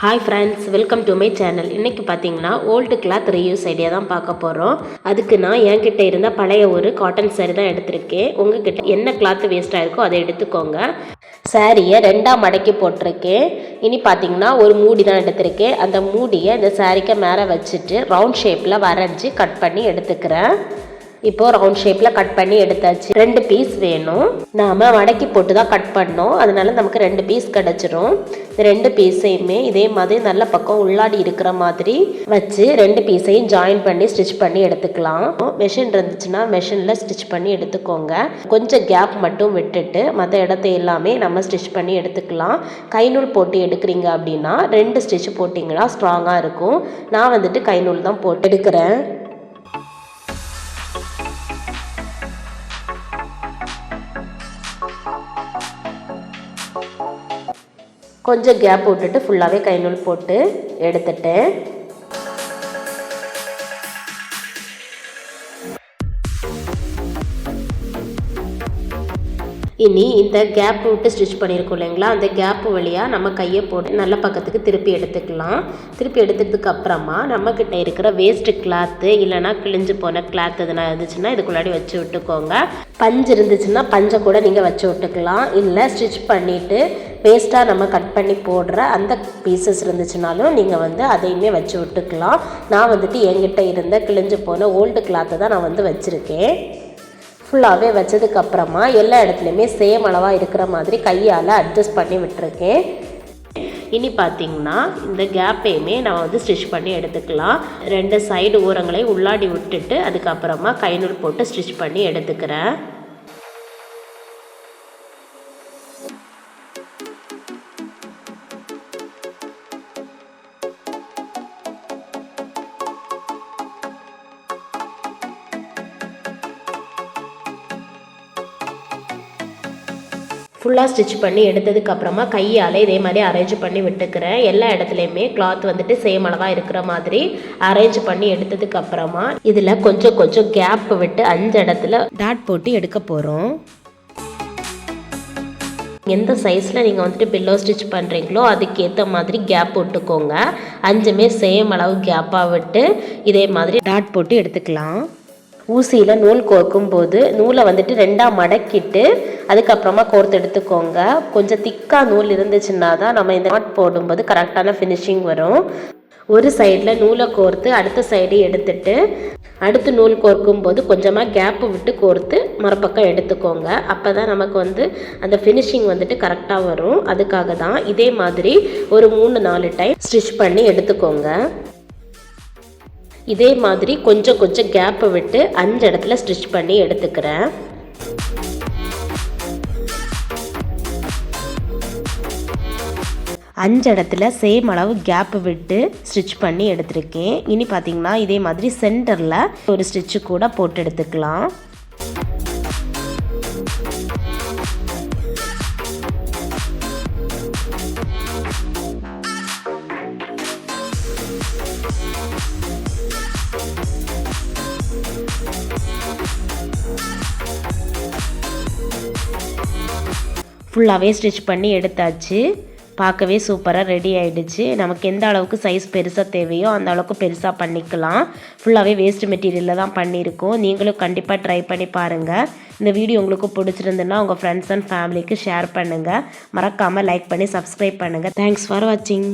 Hi friends, welcome to my channel. இன்றைக்கி பார்த்தீங்கன்னா old cloth reuse idea தான் பார்க்க போகிறோம். அதுக்கு நான் என்கிட்ட இருந்த பழைய ஒரு காட்டன் சாரீ தான் எடுத்திருக்கேன். உங்ககிட்ட என்ன கிளாத் வேஸ்ட்டாக இருக்கோ அதை எடுத்துக்கோங்க. சாரியை ரெண்டாக மடக்கி போட்டிருக்கேன். இனி பார்த்தீங்கன்னா ஒரு மூடி தான் எடுத்திருக்கேன். அந்த மூடியை இந்த சாரீக்கு மேலே வச்சுட்டு ரவுண்ட் ஷேப்பில் வரைஞ்சி கட் பண்ணி எடுத்துக்கிறேன். இப்போது ரவுண்ட் ஷேப்பில் கட் பண்ணி எடுத்தாச்சு. 2 பீஸ் வேணும். நாம் மடக்கி போட்டு தான் கட் பண்ணோம், அதனால நமக்கு 2 பீஸ் கிடச்சிரும். இந்த 2 பீஸையுமே இதே மாதிரி நல்ல பக்கம் உள்ளாடி இருக்கிற மாதிரி வச்சு 2 பீஸையும் ஜாயின் பண்ணி ஸ்டிச் பண்ணி எடுத்துக்கலாம். மெஷின் இருந்துச்சுன்னா மெஷினில் ஸ்டிச் பண்ணி எடுத்துக்கோங்க. கொஞ்சம் கேப் மட்டும் விட்டுட்டு மற்ற இடத்த எல்லாமே நம்ம ஸ்டிச் பண்ணி எடுத்துக்கலாம். கைநூல் போட்டு எடுக்கிறீங்க அப்படின்னா 2 ஸ்டிச் போட்டிங்கன்னா ஸ்ட்ராங்காக இருக்கும். நான் வந்துட்டு கைநூல் தான் போட்டு எடுக்கிறேன். கொஞ்சம் கேப் விட்டுட்டு ஃபுல்லாகவே கைநூல் போட்டு எடுத்துட்டேன். இனி இந்த கேப் விட்டு ஸ்டிச் பண்ணியிருக்கோம் இல்லைங்களா, அந்த கேப் வழியாக நம்ம கையை போட்டு நல்ல பக்கத்துக்கு திருப்பி எடுத்துக்கலாம். திருப்பி எடுத்ததுக்கு அப்புறமா நம்மக்கிட்ட இருக்கிற வேஸ்ட்டு கிளாத்து இல்லைனா கிழிஞ்சு போன கிளாத் எதுனா இருந்துச்சுன்னா இதுக்குள்ளாடி வச்சு விட்டுக்கோங்க. பஞ்சு இருந்துச்சுன்னா பஞ்சை கூட நீங்கள் வச்சு விட்டுக்கலாம். இல்லை ஸ்டிச் பண்ணிவிட்டு வேஸ்ட்டாக நம்ம கட் பண்ணி போடுற அந்த பீசஸ் இருந்துச்சுனாலும் நீங்கள் அதையுமே வச்சு விட்டுக்கலாம். நான் என்கிட்ட இருந்த கிழிஞ்சு போன ஓல்டு கிளாத்தை தான் நான் வச்சுருக்கேன். ஃபுல்லாகவே வச்சதுக்கப்புறமா எல்லா இடத்துலையுமே சேம் அளவாக இருக்கிற மாதிரி கையால் அட்ஜஸ்ட் பண்ணி விட்டுருக்கேன். இனி பார்த்திங்கன்னா இந்த கேப்பையுமே நம்ம ஸ்டிச் பண்ணி எடுத்துக்கலாம். 2 சைடு ஓரங்களை உள்ளாடி விட்டுட்டு அதுக்கப்புறமா கைநூல் போட்டு ஸ்டிச் பண்ணி எடுத்துக்கிறேன். ஃபுல்லாக ஸ்டிச் பண்ணி எடுத்ததுக்கப்புறமா கையால் இதே மாதிரி அரேஞ்ச் பண்ணி விட்டுக்கிறேன். எல்லா இடத்துலையுமே கிளாத் சேம் அளவாக இருக்கிற மாதிரி அரேஞ்ச் பண்ணி எடுத்ததுக்கப்புறமா இதில் கொஞ்சம் கொஞ்சம் கேப் விட்டு 5 இடத்துல டாட் போட்டு எடுக்க போகிறோம். எந்த சைஸில் நீங்கள் பில்லோ ஸ்டிச் பண்ணுறீங்களோ அதுக்கேற்ற மாதிரி கேப் விட்டுக்கோங்க. 5மே சேம் அளவு கேப்பாக விட்டு இதே மாதிரி டாட் போட்டு எடுத்துக்கலாம். ஊசியில் நூல் கோர்க்கும் போது நூலை 2ஆக மடக்கிட்டு அதுக்கப்புறமா கோர்த்து எடுத்துக்கோங்க. கொஞ்சம் திக்காக நூல் இருந்துச்சுன்னா தான் நம்ம இந்த நாட் போடும்போது கரெக்டான ஃபினிஷிங் வரும். ஒரு சைடில் நூலை கோர்த்து அடுத்த சைடு எடுத்துட்டு அடுத்து நூல் கோர்க்கும் போது கொஞ்சமாக கேப்பு விட்டு கோர்த்து மறுபக்கம் எடுத்துக்கோங்க. அப்போ தான் நமக்கு அந்த ஃபினிஷிங் கரெக்டாக வரும். அதுக்காக தான் இதே மாதிரி ஒரு 3-4 டைம் ஸ்டிச் பண்ணி எடுத்துக்கோங்க. இதே மாதிரி கொஞ்சம் கொஞ்சம் கேப்பை விட்டு 5 இடத்துல ஸ்டிச் பண்ணி எடுத்துக்கிறேன். அஞ்சு இடத்துல சேம் அளவு கேப் விட்டு ஸ்டிச் பண்ணி எடுத்திருக்கேன். இனி பார்த்தீங்கன்னா இதே மாதிரி சென்டரில் ஒரு ஸ்டிச்சு கூட போட்டு எடுத்துக்கலாம். ஃபுல்லாகவே ஸ்டிச் பண்ணி எடுத்தாச்சு. பார்க்கவே சூப்பராக ரெடி ஆகிடுச்சு. நமக்கு எந்த அளவுக்கு சைஸ் பெருசாக தேவையோ அந்த அளவுக்கு பெருசாக பண்ணிக்கலாம். ஃபுல்லாகவே வேஸ்ட் மெட்டீரியலில் தான் பண்ணியிருக்கோம். நீங்களும் கண்டிப்பாக ட்ரை பண்ணி பாருங்கள். இந்த வீடியோ உங்களுக்கு பிடிச்சிருந்துன்னா உங்கள் ஃப்ரெண்ட்ஸ் அண்ட் ஃபேமிலிக்கு ஷேர் பண்ணுங்கள். மறக்காமல் லைக் பண்ணி சப்ஸ்கிரைப் பண்ணுங்கள். தேங்க்ஸ் ஃபார் வாட்சிங்.